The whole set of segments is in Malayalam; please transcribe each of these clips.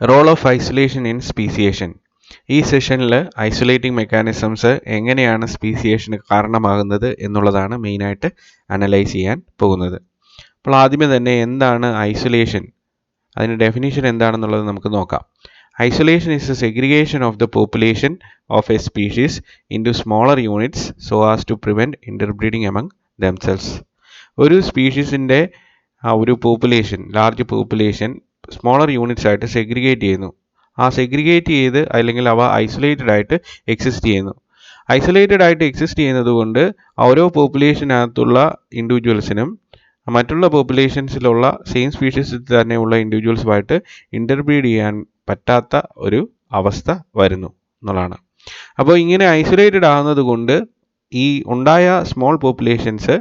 Role of isolation in speciation. ഈ സെഷനിൽ ഐസൊലേറ്റിംഗ് മെക്കാനിസംസ് എങ്ങനെയാണ് സ്പീസിയേഷന് കാരണമാകുന്നത് എന്നുള്ളതാണ് മെയിനായിട്ട് അനലൈസ് ചെയ്യാൻ പോകുന്നത്. അപ്പോൾ ആദ്യമേ തന്നെ എന്താണ് ഐസൊലേഷൻ, അതിൻ്റെ ഡെഫിനിഷൻ എന്താണെന്നുള്ളത് നമുക്ക് നോക്കാം. Isolation is a segregation of the population of a species into smaller units so as to prevent interbreeding among themselves. ഒരു സ്പീഷീസിൻ്റെ ഒരു population, large population smaller units ആയിട്ട് സെഗ്രിഗേറ്റ് ചെയ്യുന്നു. ആ സെഗ്രിഗേറ്റ് ചെയ്ത് അല്ലെങ്കിൽ അവ ഐസൊലേറ്റഡ് ആയിട്ട് എക്സിസ്റ്റ് ചെയ്യുന്നു. ഐസൊലേറ്റഡ് ആയിട്ട് എക്സിസ്റ്റ് ചെയ്യുന്നത് കൊണ്ട് ഓരോ പോപ്പുലേഷനകത്തുള്ള ഇൻഡിവിജ്വൽസിനും മറ്റുള്ള പോപ്പുലേഷൻസിലുള്ള സെയിം സ്പീഷീസിൽ തന്നെയുള്ള ഇൻഡിവിജ്വൽസുമായിട്ട് ഇൻ്റർബ്രീഡ് ചെയ്യാൻ പറ്റാത്ത ഒരു അവസ്ഥ വരുന്നു എന്നുള്ളതാണ്. അപ്പോൾ ഇങ്ങനെ ഐസൊലേറ്റഡ് ആകുന്നത് കൊണ്ട് ഈ ഉണ്ടായ സ്മോൾ പോപ്പുലേഷൻസ്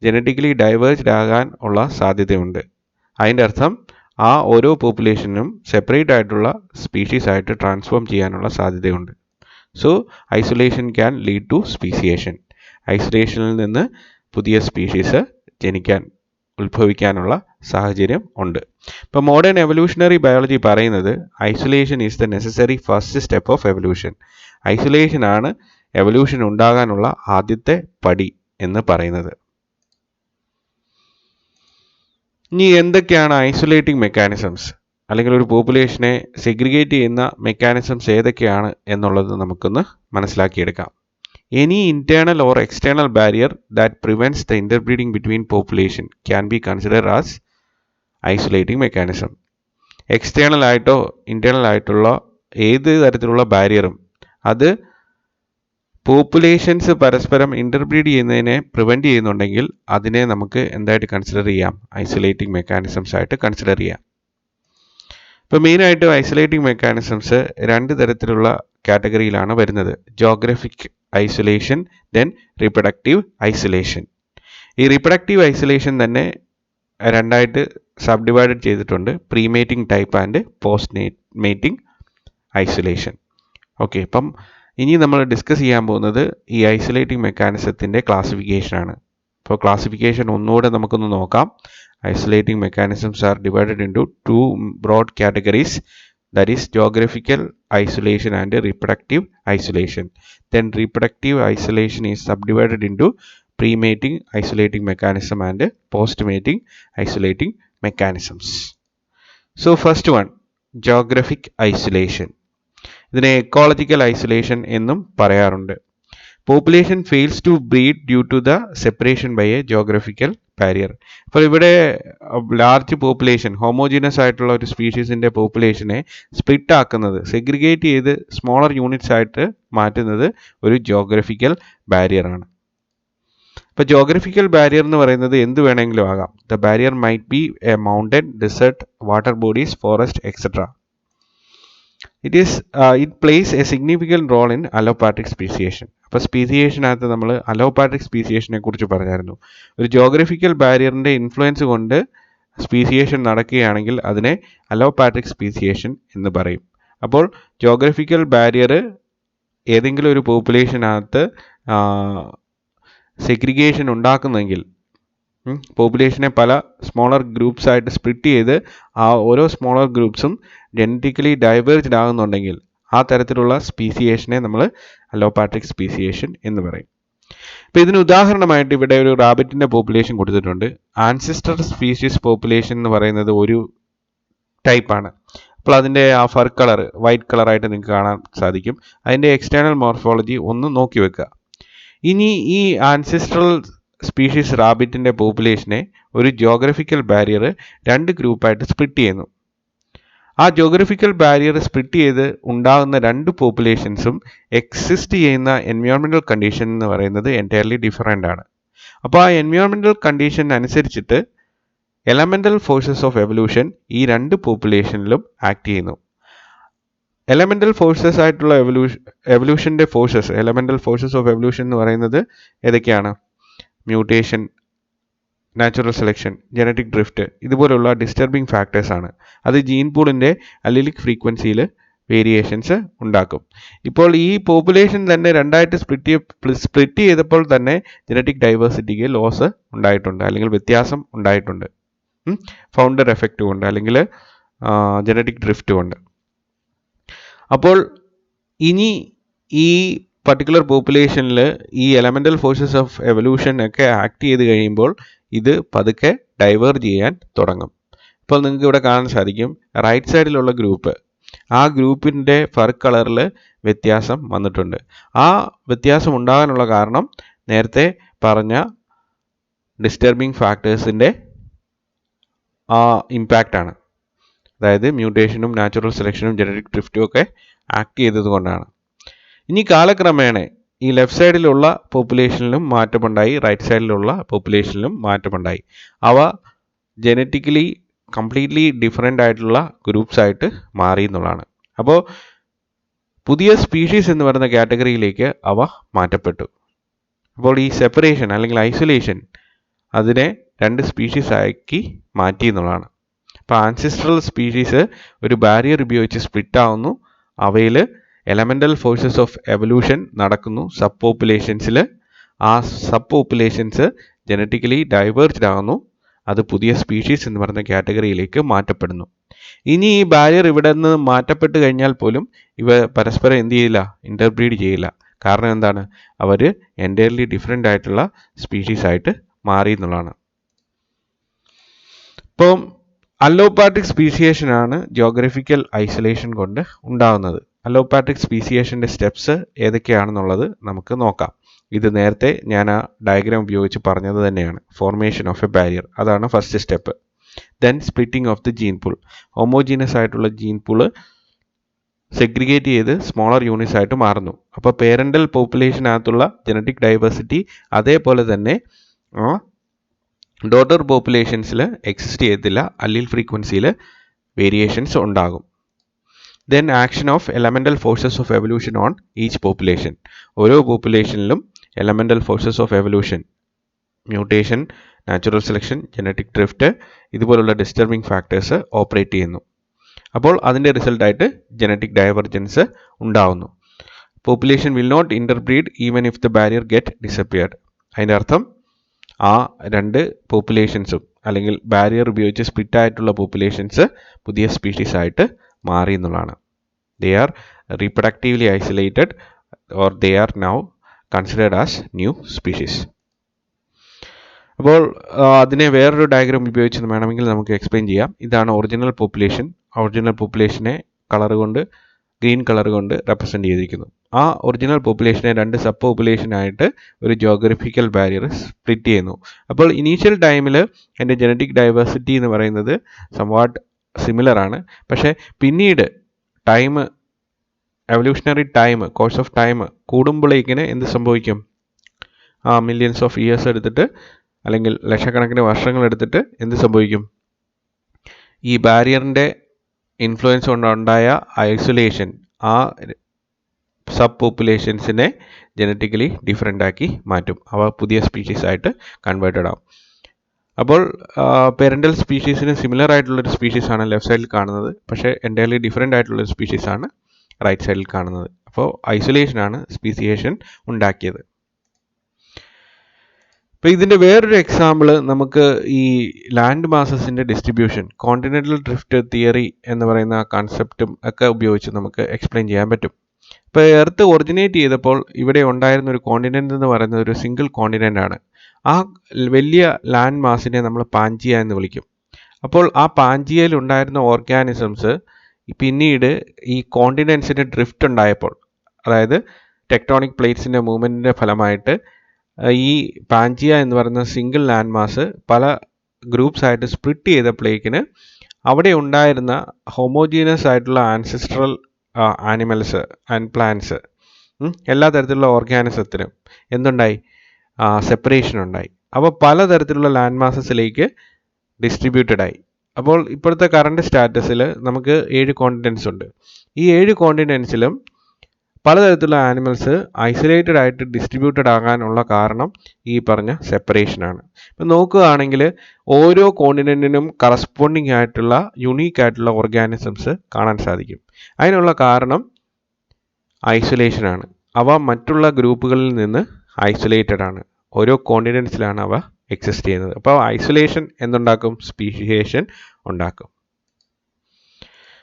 ജനറ്റിക്കലി ഡൈവേർജ്ഡ് ആകാൻ ഉള്ള സാധ്യതയുണ്ട്. അതിൻ്റെ അർത്ഥം ആ ഓരോ പോപ്പുലേഷനും സെപ്പറേറ്റ് ആയിട്ടുള്ള സ്പീഷീസ് ആയിട്ട് ട്രാൻസ്ഫോം ചെയ്യാനുള്ള സാധ്യതയുണ്ട്. So isolation can lead to speciation. ഐസൊലേഷനിൽ നിന്ന് പുതിയ സ്പീഷീസ് ഉത്ഭവിക്കാനുള്ള സാഹചര്യം ഉണ്ട്. ഇപ്പോൾ മോഡേൺ എവല്യൂഷണറി ബയോളജി പറയുന്നത് isolation is the necessary first step of evolution. Isolation ആണ് എവല്യൂഷൻ ഉണ്ടാകാനുള്ള ആദ്യത്തെ പടി എന്ന് പറയുന്നത്. ഇനി എന്തൊക്കെയാണ് ഐസൊലേറ്റിംഗ് മെക്കാനിസംസ്, അല്ലെങ്കിൽ ഒരു പോപ്പുലേഷനെ സെഗ്രിഗേറ്റ് ചെയ്യുന്ന മെക്കാനിസംസ് ഏതൊക്കെയാണ് എന്നുള്ളത് നമുക്കൊന്ന് മനസ്സിലാക്കിയെടുക്കാം. Any internal or external barrier that prevents the interbreeding between population can be considered as isolating mechanism. External ആയിട്ടോ ഇൻറ്റേർണൽ ആയിട്ടുള്ള ഏത് തരത്തിലുള്ള ബാരിയറും അത് പോപ്പുലേഷൻസ് പരസ്പരം ഇൻ്റർബ്രീഡ് ചെയ്യുന്നതിനെ പ്രിവെൻറ്റ് ചെയ്യുന്നുണ്ടെങ്കിൽ അതിനെ നമുക്ക് എന്തായിട്ട് കൺസിഡർ ചെയ്യാം? ഐസൊലേറ്റിംഗ് മെക്കാനിസംസ് ആയിട്ട് കൺസിഡർ ചെയ്യാം. ഇപ്പോൾ മെയിനായിട്ടും ഐസൊലേറ്റിംഗ് മെക്കാനിസംസ് രണ്ട് തരത്തിലുള്ള കാറ്റഗറിയിലാണ് വരുന്നത്. Geographic isolation, then reproductive isolation. ഈ റീപ്രൊഡക്റ്റീവ് ഐസൊലേഷൻ തന്നെ രണ്ടായിട്ട് സബ് ഡിവൈഡഡ് ചെയ്തിട്ടുണ്ട്: premating type and post mating isolation. Okay, അപ്പം ഇനി നമ്മൾ ഡിസ്കസ് ചെയ്യാൻ പോകുന്നത് ഈ ഐസൊലേറ്റിംഗ് മെക്കാനിസത്തിൻ്റെ ക്ലാസിഫിക്കേഷനാണ്. അപ്പോൾ ക്ലാസിഫിക്കേഷൻ ഒന്നുകൂടെ നമുക്കൊന്ന് നോക്കാം. Isolating mechanisms are divided into two broad categories, that is geographical isolation and reproductive isolation. Then reproductive isolation is subdivided into pre-mating isolating mechanism and post-mating isolating mechanisms. So first one, geographic isolation. ഇതിനെ ecological isolation എന്നും പറയാറുണ്ട്. Population fails to breed due to the separation by a geographical barrier. അപ്പോൾ ഇവിടെ ലാർജ് പോപ്പുലേഷൻ, ഹോമോജീനസ് ആയിട്ടുള്ള ഒരു സ്പീഷീസിൻ്റെ പോപ്പുലേഷനെ സ്പ്ലിറ്റ് ആക്കുന്നത്, സെഗ്രിഗേറ്റ് ചെയ്ത് സ്മോളർ യൂണിറ്റ്സ് ആയിട്ട് മാറ്റുന്നത് ഒരു ജോഗ്രഫിക്കൽ ബാരിയറാണ്. ഇപ്പോൾ ജോഗ്രഫിക്കൽ ബാരിയർ എന്ന് പറയുന്നത് എന്ത് വേണമെങ്കിലും ആകാം. The barrier might be a mountain, desert, water bodies, forest, etcetera. It plays a significant role in allopatric speciation. അപ്പോൾ സ്പീസിയേഷനകത്ത് നമ്മൾ അലോപാട്രിക് സ്പീസിയേഷനെ കുറിച്ച് പറഞ്ഞായിരുന്നു. ഒരു ജോഗ്രഫിക്കൽ ബാരിയറിൻ്റെ ഇൻഫ്ലുവൻസ് കൊണ്ട് സ്പീസിയേഷൻ നടക്കുകയാണെങ്കിൽ അതിനെ അലോപാട്രിക് സ്പീസിയേഷൻ എന്ന് പറയും. അപ്പോൾ ജോഗ്രഫിക്കൽ ബാരിയർ ഏതെങ്കിലും ഒരു പോപ്പുലേഷനകത്ത് സെഗ്രിഗേഷൻ ഉണ്ടാക്കുന്നെങ്കിൽ, പോപ്പുലേഷനെ പല സ്മോളർ ഗ്രൂപ്പ്സ് ആയിട്ട് സ്പ്ലിറ്റ് ചെയ്ത് ആ ഓരോ സ്മോളർ ഗ്രൂപ്പ്സും ജനറ്റിക്കലി ഡൈവേർജ്ഡ് ആകുന്നുണ്ടെങ്കിൽ ആ തരത്തിലുള്ള സ്പീസിയേഷനെ നമ്മൾ അലോപാട്രിക് സ്പീസിയേഷൻ എന്ന് പറയും. ഇപ്പോൾ ഇതിന് ഉദാഹരണമായിട്ട് ഇവിടെ ഒരു റാബിറ്റിൻ്റെ പോപ്പുലേഷൻ കൊടുത്തിട്ടുണ്ട്. ആൻസിസ്റ്റർ സ്പീഷീസ് പോപ്പുലേഷൻ എന്ന് പറയുന്നത് ഒരു ടൈപ്പാണ്. അപ്പോൾ അതിൻ്റെ ആ ഫർ കളർ വൈറ്റ് കളറായിട്ട് നിങ്ങൾക്ക് കാണാൻ സാധിക്കും. അതിൻ്റെ എക്സ്റ്റേണൽ മോർഫോളജി ഒന്ന് നോക്കി വെക്കുക. ഇനി ഈ ആൻസിസ്ട്രൽ സ്പീഷീസ് റാബിറ്റിൻ്റെ പോപ്പുലേഷനെ ഒരു ജോഗ്രഫിക്കൽ ബാരിയർ രണ്ട് ഗ്രൂപ്പായിട്ട് സ്പ്ലിറ്റ് ചെയ്യുന്നു. ആ ജോഗ്രഫിക്കൽ ബാരിയർ സ്പ്ലിറ്റ് ചെയ്ത് ഉണ്ടാകുന്ന രണ്ട് പോപ്പുലേഷൻസും എക്സിസ്റ്റ് ചെയ്യുന്ന എൻവയോൺമെൻറ്റൽ കണ്ടീഷൻ എന്ന് പറയുന്നത് എൻറ്റയർലി ഡിഫറൻ്റ് ആണ്. അപ്പോൾ ആ എൻവയോൺമെൻറ്റൽ കണ്ടീഷൻ അനുസരിച്ചിട്ട് എലമെൻ്റൽ ഫോഴ്സസ് ഓഫ് എവല്യൂഷൻ ഈ രണ്ട് പോപ്പുലേഷനിലും ആക്ട് ചെയ്യുന്നു. എലമെൻ്റൽ ഫോഴ്സസ് ആയിട്ടുള്ള എവല്യൂഷൻ്റെ forces, elemental forces of evolution എന്ന് പറയുന്നത് ഏതൊക്കെയാണ്? Mutation, natural selection, genetic drift, ഇതുപോലുള്ള ഡിസ്റ്റർബിംഗ് ഫാക്ടേഴ്സാണ്. അത് ജീൻ പൂളിൻ്റെ അല്ലിലിക് ഫ്രീക്വൻസിയിൽ വേരിയേഷൻസ് ഉണ്ടാക്കും. ഇപ്പോൾ ഈ പോപ്പുലേഷൻ തന്നെ രണ്ടായിട്ട് സ്പ്ലിറ്റ് ചെയ്തപ്പോൾ തന്നെ ജനറ്റിക് ഡൈവേഴ്സിറ്റിക്ക് ലോസ് ഉണ്ടായിട്ടുണ്ട്, അല്ലെങ്കിൽ വ്യത്യാസം ഉണ്ടായിട്ടുണ്ട്. ഫൗണ്ടർ എഫക്റ്റ് കൊണ്ട് അല്ലെങ്കിൽ ജനറ്റിക് ഡ്രിഫ്റ്റ് കൊണ്ട്. അപ്പോൾ ഇനി ഈ പർട്ടിക്കുലർ പോപ്പുലേഷനിൽ ഈ എലമെൻ്റൽ ഫോഴ്സസ് ഓഫ് എവല്യൂഷൻ ഒക്കെ ആക്ട് ചെയ്ത് കഴിയുമ്പോൾ ഇത് പതുക്കെ ഡൈവേർജ് ചെയ്യാൻ തുടങ്ങും. ഇപ്പോൾ നിങ്ങൾക്ക് ഇവിടെ കാണാൻ സാധിക്കും റൈറ്റ് സൈഡിലുള്ള ഗ്രൂപ്പ്, ആ ഗ്രൂപ്പിൻ്റെ ഫർ കളറിൽ വ്യത്യാസം വന്നിട്ടുണ്ട്. ആ വ്യത്യാസം ഉണ്ടാകാനുള്ള കാരണം നേരത്തെ പറഞ്ഞ ഡിസ്റ്റർബിംഗ് ഫാക്ടേഴ്സിൻ്റെ ഇമ്പാക്റ്റ് ആണ്. അതായത് മ്യൂട്ടേഷനും നാച്ചുറൽ സെലക്ഷനും ജനറ്റിക് ഡ്രിഫ്റ്റും ഒക്കെ ആക്ട് ചെയ്തത് കൊണ്ടാണ്. ഇനി കാലക്രമേണ ഈ ലെഫ്റ്റ് സൈഡിലുള്ള പോപ്പുലേഷനിലും മാറ്റമുണ്ടായി, റൈറ്റ് സൈഡിലുള്ള പോപ്പുലേഷനിലും മാറ്റമുണ്ടായി. അവ ജനറ്റിക്കലി കംപ്ലീറ്റ്ലി ഡിഫറെൻ്റ് ആയിട്ടുള്ള ഗ്രൂപ്പ്സ് ആയിട്ട് മാറി എന്നുള്ളതാണ്. അപ്പോൾ പുതിയ സ്പീഷീസ് എന്ന് പറയുന്ന കാറ്റഗറിയിലേക്ക് അവ മാറ്റപ്പെട്ടു. അപ്പോൾ ഈ സെപ്പറേഷൻ അല്ലെങ്കിൽ ഐസൊലേഷൻ അതിനെ രണ്ട് സ്പീഷീസ് ആക്കി മാറ്റി എന്നുള്ളതാണ്. അപ്പോൾ ആൻസിസ്ട്രൽ സ്പീഷീസ് ഒരു ബാരിയർ ഉപയോഗിച്ച് സ്പ്ലിറ്റ് ആവുന്നു. അവയിൽ എലമെൻ്റൽ ഫോഴ്സസ് ഓഫ് എവല്യൂഷൻ നടക്കുന്നു സബ് പോപ്പുലേഷൻസിൽ. ആ സബ് പോപ്പുലേഷൻസ് ജനറ്റിക്കലി ഡൈവേർജ്ഡ് ആകുന്നു. അത് പുതിയ സ്പീഷീസ് എന്ന് പറയുന്ന കാറ്റഗറിയിലേക്ക് മാറ്റപ്പെടുന്നു. ഇനി ഈ ബാരിയർ ഇവിടെ നിന്ന് മാറ്റപ്പെട്ട് കഴിഞ്ഞാൽ പോലും ഇവ പരസ്പരം എന്ത് ചെയ്യില്ല, ഇൻ്റർബ്രീഡ് ചെയ്യില്ല. കാരണം എന്താണ്? അവർ എൻറ്റയർലി ഡിഫറെൻ്റ് ആയിട്ടുള്ള സ്പീഷീസ് ആയിട്ട് മാറി എന്നുള്ളതാണ്. ഇപ്പം അല്ലോപാട്രിക് സ്പീസിയേഷനാണ് ജിയോഗ്രഫിക്കൽ ഐസൊലേഷൻ കൊണ്ട് ഉണ്ടാകുന്നത്. അല്ലോപാട്രിക് സ്പീസിയേഷൻ്റെ സ്റ്റെപ്സ് ഏതൊക്കെയാണെന്നുള്ളത് നമുക്ക് നോക്കാം. ഇത് നേരത്തെ ഞാൻ ആ ഡയഗ്രാം ഉപയോഗിച്ച് പറഞ്ഞത് തന്നെയാണ്. ഫോർമേഷൻ ഓഫ് എ ബാരിയർ, അതാണ് first step. Then splitting of the gene pool. Homogeneous ആയിട്ടുള്ള ജീൻ പൂള് സെഗ്രിഗേറ്റ് ചെയ്ത് സ്മോളർ യൂണിറ്റ്സ് ആയിട്ട് മാറുന്നു. അപ്പോൾ പേരൻ്റൽ പോപ്പുലേഷനകത്തുള്ള ജനറ്റിക് ഡൈവേഴ്സിറ്റി അതേപോലെ തന്നെ ഡോട്ടർ പോപ്പുലേഷൻസിൽ എക്സിസ്റ്റ് ചെയ്യത്തില്ല. അല്ലീൽ ഫ്രീക്വൻസിയിൽ വേരിയേഷൻസ് ഉണ്ടാകും. Then action of elemental forces of evolution on each population. ഓരോ പോപ്പുലേഷനിലും elemental forces of evolution, mutation, natural selection, genetic drift ഇതുപോലുള്ള ഡിസ്റ്റർബിംഗ് ഫാക്ടേഴ്സ് ഓപ്പറേറ്റ് ചെയ്യുന്നു. അപ്പോൾ അതിൻ്റെ റിസൾട്ടായിട്ട് ജനറ്റിക് ഡൈവർജൻസ് ഉണ്ടാവുന്നു. Population will not interbreed even if the barrier get disappeared. അതിൻ്റെ അർത്ഥം ആ രണ്ട് പോപ്പുലേഷൻസും അല്ലെങ്കിൽ ബാരിയർ ഉപയോഗിച്ച് സ്പ്ലിറ്റ് ആയിട്ടുള്ള പോപ്പുലേഷൻസ് പുതിയ സ്പീഷീസ് ആയിട്ട് മാറി എന്നുള്ളതാണ്. They are reproductively isolated or they are now considered as new species. അപ്പോൾ അതിനെ വേറൊരു ഡയഗ്രാം ഉപയോഗിച്ച് വേണമെങ്കിൽ നമുക്ക് എക്സ്പ്ലെയിൻ ചെയ്യാം. ഇതാണ് ഒറിജിനൽ പോപ്പുലേഷൻ. ഒറിജിനൽ പോപ്പുലേഷനെ ഗ്രീൻ കളർ കൊണ്ട് റെപ്രസെൻ്റ് ചെയ്തിരിക്കുന്നു. ആ ഒറിജിനൽ പോപ്പുലേഷനെ രണ്ട് സബ് പോപ്പുലേഷനായിട്ട് ഒരു ജിയോഗ്രഫിക്കൽ ബാരിയർ സ്പ്ലിറ്റ് ചെയ്യുന്നു. അപ്പോൾ ഇനീഷ്യൽ ടൈമിൽ എൻ്റെ ജനറ്റിക് ഡൈവേഴ്സിറ്റി എന്ന് പറയുന്നത് സംവാട്ട് സിമിലർ ആണ്. പക്ഷേ പിന്നീട് evolutionary time, course of time കൂടുമ്പോഴേക്കിന് എന്ത് സംഭവിക്കും? മില്യൺസ് ഓഫ് ഇയേഴ്സ് എടുത്തിട്ട് അല്ലെങ്കിൽ ലക്ഷക്കണക്കിന് വർഷങ്ങൾ എടുത്തിട്ട് എന്ത് സംഭവിക്കും? ഈ ബാരിയറിൻ്റെ ഇൻഫ്ലുവൻസ് കൊണ്ടുണ്ടായ ഐസൊലേഷൻ ആ സബ് പോപ്പുലേഷൻസിനെ ജനറ്റിക്കലി ഡിഫറെൻ്റ് ആക്കി മാറ്റും. അവ പുതിയ സ്പീഷീസ് ആയിട്ട് കൺവേർട്ടഡ് ആവും. അപ്പോൾ പേരൻ്റൽ സ്പീഷീസിന് സിമിലർ ആയിട്ടുള്ളൊരു സ്പീഷീസാണ് ലെഫ്റ്റ് സൈഡിൽ കാണുന്നത്. പക്ഷേ എൻ്റയർലി ഡിഫറെൻ്റ് ആയിട്ടുള്ളൊരു സ്പീഷീസാണ് റൈറ്റ് സൈഡിൽ കാണുന്നത്. അപ്പോൾ ഐസൊലേഷനാണ് സ്പീസിയേഷൻ ഉണ്ടാക്കിയത്. അപ്പോൾ ഇതിൻ്റെ വേറൊരു എക്സാമ്പിൾ നമുക്ക് ഈ ലാൻഡ് മാസസിൻ്റെ ഡിസ്ട്രിബ്യൂഷൻ, കോണ്ടിനെൻ്റൽ ഡ്രിഫ്റ്റ് തിയറി എന്ന് പറയുന്ന കൺസെപ്റ്റും ഒക്കെ ഉപയോഗിച്ച് നമുക്ക് എക്സ്പ്ലെയിൻ ചെയ്യാൻ പറ്റും. ഇപ്പോൾ എർത്ത് ഒറിജിനേറ്റ് ചെയ്തപ്പോൾ ഇവിടെ ഉണ്ടായിരുന്ന ഒരു കോണ്ടിനെൻ്റ് എന്ന് പറയുന്നത് ഒരു സിംഗിൾ കോണ്ടിനെൻ്റ് ആണ്. ആ വലിയ ലാൻഡ് മാസിനെ നമ്മൾ പാഞ്ചിയ എന്ന് വിളിക്കും. അപ്പോൾ ആ പാഞ്ചിയയിൽ ഉണ്ടായിരുന്ന ഓർഗാനിസംസ് പിന്നീട് ഈ കോണ്ടിനെൻസിൻ്റെ ഡ്രിഫ്റ്റ് ഉണ്ടായപ്പോൾ, അതായത് ടെക്ടോണിക് പ്ലേറ്റ്സിൻ്റെ മൂവ്മെൻറ്റിൻ്റെ ഫലമായിട്ട് ഈ പാഞ്ചിയ എന്ന് പറയുന്ന സിംഗിൾ ലാൻഡ് മാസ് പല ഗ്രൂപ്പ്സ് ആയിട്ട് സ്പ്ലിറ്റ് ചെയ്തപ്പോഴേക്കിന് അവിടെ ഉണ്ടായിരുന്ന ഹോമോജീനസ് ആയിട്ടുള്ള ആൻസിസ്ട്രൽ ആനിമൽസ് ആൻഡ് പ്ലാന്റ്സ്, എല്ലാ തരത്തിലുള്ള ഓർഗാനിസത്തിനും എന്തുണ്ടായി? സെപ്പറേഷൻ ഉണ്ടായി. അപ്പോൾ പലതരത്തിലുള്ള ലാൻഡ് മാസസിലേക്ക് ഡിസ്ട്രിബ്യൂട്ടഡ് ആയി. അപ്പോൾ ഇപ്പോഴത്തെ കറണ്ട് സ്റ്റാറ്റസിൽ നമുക്ക് 7 കോണ്ടിനെൻറ്റ്സ് ഉണ്ട്. ഈ 7 കോണ്ടിനെൻറ്റ്സിലും പലതരത്തിലുള്ള ആനിമൽസ് ഐസൊലേറ്റഡ് ആയിട്ട് ഡിസ്ട്രിബ്യൂട്ടഡ് ആകാനുള്ള കാരണം ഈ പറഞ്ഞ സെപ്പറേഷനാണ്. ഇപ്പം നോക്കുകയാണെങ്കിൽ ഓരോ കോണ്ടിനെൻറ്റിനും കറസ്പോണ്ടിങ് ആയിട്ടുള്ള യുണീക്ക് ആയിട്ടുള്ള ഓർഗാനിസംസ് കാണാൻ സാധിക്കും. അതിനുള്ള കാരണം ഐസൊലേഷനാണ്. അവ മറ്റുള്ള ഗ്രൂപ്പുകളിൽ നിന്ന് ഐസൊലേറ്റഡ് ആണ്. ഓരോ കോണ്ടിനെൻറ്റ്സിലാണ് അവ എക്സിസ്റ്റ് ചെയ്യുന്നത്. അപ്പോൾ ഐസൊലേഷൻ എന്തുണ്ടാക്കും? സ്പീഷിയേഷൻ ഉണ്ടാക്കും.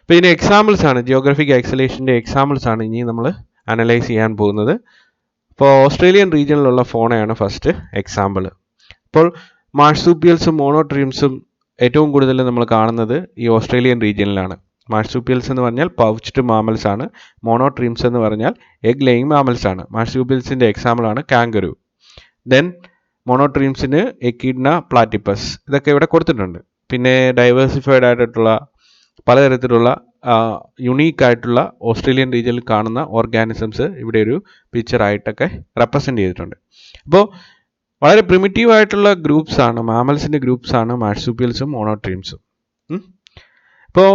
അപ്പോൾ ഇതിന് എക്സാമ്പിൾസ് ആണ്, ജിയോഗ്രഫിക് ഐസൊലേഷൻ്റെ എക്സാമ്പിൾസ് ആണ് ഇനി നമ്മൾ അനലൈസ് ചെയ്യാൻ പോകുന്നത്. അപ്പോൾ ഓസ്ട്രേലിയൻ റീജിയനിലുള്ള ഫോണയാണ് ഫസ്റ്റ് എക്സാമ്പിൾ. അപ്പോൾ മാർസുപ്പിയൽസും മോണോട്രീംസും ഏറ്റവും കൂടുതൽ നമ്മൾ കാണുന്നത് ഈ ഓസ്ട്രേലിയൻ റീജിയനിലാണ്. മാർസുപ്പിയൽസ് എന്ന് പറഞ്ഞാൽ പൗച്ച്ഡ് മാമൽസ് ആണ്. മോണോട്രീംസ് എന്ന് പറഞ്ഞാൽ എഗ് ലേയിങ് മാമൽസ് ആണ്. മാർസുപ്പിയൽസിൻ്റെ എക്സാമ്പിൾ ആണ് കാങ്കരു. ദെൻ മോണോട്രീംസിന് എക്കിഡ്ന, പ്ലാറ്റിപ്പസ്, ഇതൊക്കെ ഇവിടെ കൊടുത്തിട്ടുണ്ട്. പിന്നെ ഡൈവേഴ്സിഫൈഡ് ആയിട്ടുള്ള പലതരത്തിലുള്ള യുണീക്ക് ആയിട്ടുള്ള ഓസ്ട്രേലിയൻ റീജിയനിൽ കാണുന്ന ഓർഗാനിസംസ് ഇവിടെ ഒരു പിക്ചറായിട്ടൊക്കെ റെപ്രസെൻ്റ് ചെയ്തിട്ടുണ്ട്. അപ്പോൾ വളരെ പ്രിമിറ്റീവ് ആയിട്ടുള്ള ഗ്രൂപ്പ്സ് ആണ്, മാമൽസിൻ്റെ ഗ്രൂപ്പ്സ് ആണ് മാർസുപ്പിയൽസും മോണോട്രീംസും. ഇപ്പോൾ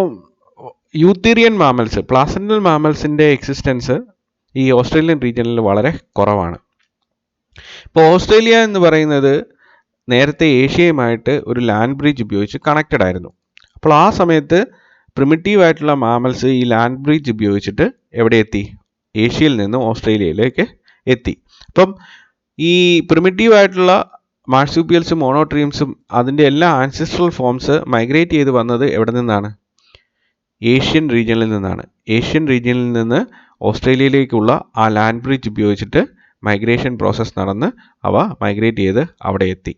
യൂത്തീരിയൻ മാമൽസ്, പ്ലാസന്റൽ മാമൽസിൻ്റെ എക്സിസ്റ്റൻസ് ഈ ഓസ്ട്രേലിയൻ റീജിയനിൽ വളരെ കുറവാണ്. ഇപ്പോൾ ഓസ്ട്രേലിയ എന്ന് പറയുന്നത് നേരത്തെ ഏഷ്യയുമായിട്ട് ഒരു ലാൻഡ് ബ്രിഡ്ജ് ഉപയോഗിച്ച് കണക്റ്റഡ് ആയിരുന്നു. അപ്പോൾ ആ സമയത്ത് പ്രിമിറ്റീവ് ആയിട്ടുള്ള മാമൽസ് ഈ ലാൻഡ് ബ്രിഡ്ജ് ഉപയോഗിച്ചിട്ട് എവിടെ എത്തി? ഏഷ്യയിൽ നിന്ന് ഓസ്ട്രേലിയയിലേക്ക് എത്തി. അപ്പം ഈ പ്രിമിറ്റീവ് ആയിട്ടുള്ള മാർസുപ്പിയൽസും മോണോട്രീംസും അതിൻ്റെ എല്ലാ ആൻസിസ്ട്രൽ ഫോംസ് മൈഗ്രേറ്റ് ചെയ്ത് വന്നത് എവിടെ നിന്നാണ്? ഏഷ്യൻ റീജിയനിൽ നിന്നാണ്. ഏഷ്യൻ റീജിയനിൽ നിന്ന് ഓസ്ട്രേലിയയിലേക്കുള്ള ആ ലാൻഡ് ബ്രിഡ്ജ് ഉപയോഗിച്ചിട്ട് മൈഗ്രേഷൻ പ്രോസസ്സ് നടന്ന് അവ മൈഗ്രേറ്റ് ചെയ്ത് അവിടെ എത്തി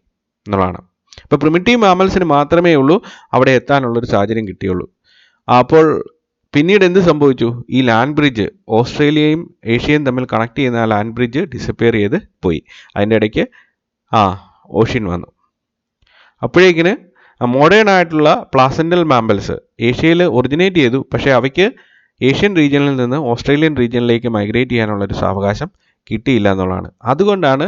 എന്നുള്ളതാണ്. അപ്പോൾ പ്രിമിറ്റീവ് മാമൽസിന് മാത്രമേ ഉള്ളൂ അവിടെ എത്താനുള്ളൊരു സാഹചര്യം കിട്ടിയുള്ളൂ. അപ്പോൾ പിന്നീട് എന്ത് സംഭവിച്ചു? ഈ ലാൻഡ് ബ്രിഡ്ജ്, ഓസ്ട്രേലിയയും ഏഷ്യയും തമ്മിൽ കണക്ട് ചെയ്യുന്ന ആ ലാൻഡ് ബ്രിഡ്ജ് ഡിസപ്പിയർ ചെയ്ത് പോയി. അതിൻ്റെ ഇടയ്ക്ക് ഓഷ്യൻ വന്നു. അപ്പോഴേക്കിന് മോഡേൺ ആയിട്ടുള്ള പ്ലാസന്റൽ മാമ്പൽസ് ഏഷ്യയിൽ ഒറിജിനേറ്റ് ചെയ്തു. പക്ഷേ അവയ്ക്ക് ഏഷ്യൻ റീജിയനിൽ നിന്ന് ഓസ്ട്രേലിയൻ റീജിയനിലേക്ക് മൈഗ്രേറ്റ് ചെയ്യാനുള്ളൊരു സാവകാശം കിട്ടിയില്ല എന്നുള്ളതാണ്. അതുകൊണ്ടാണ്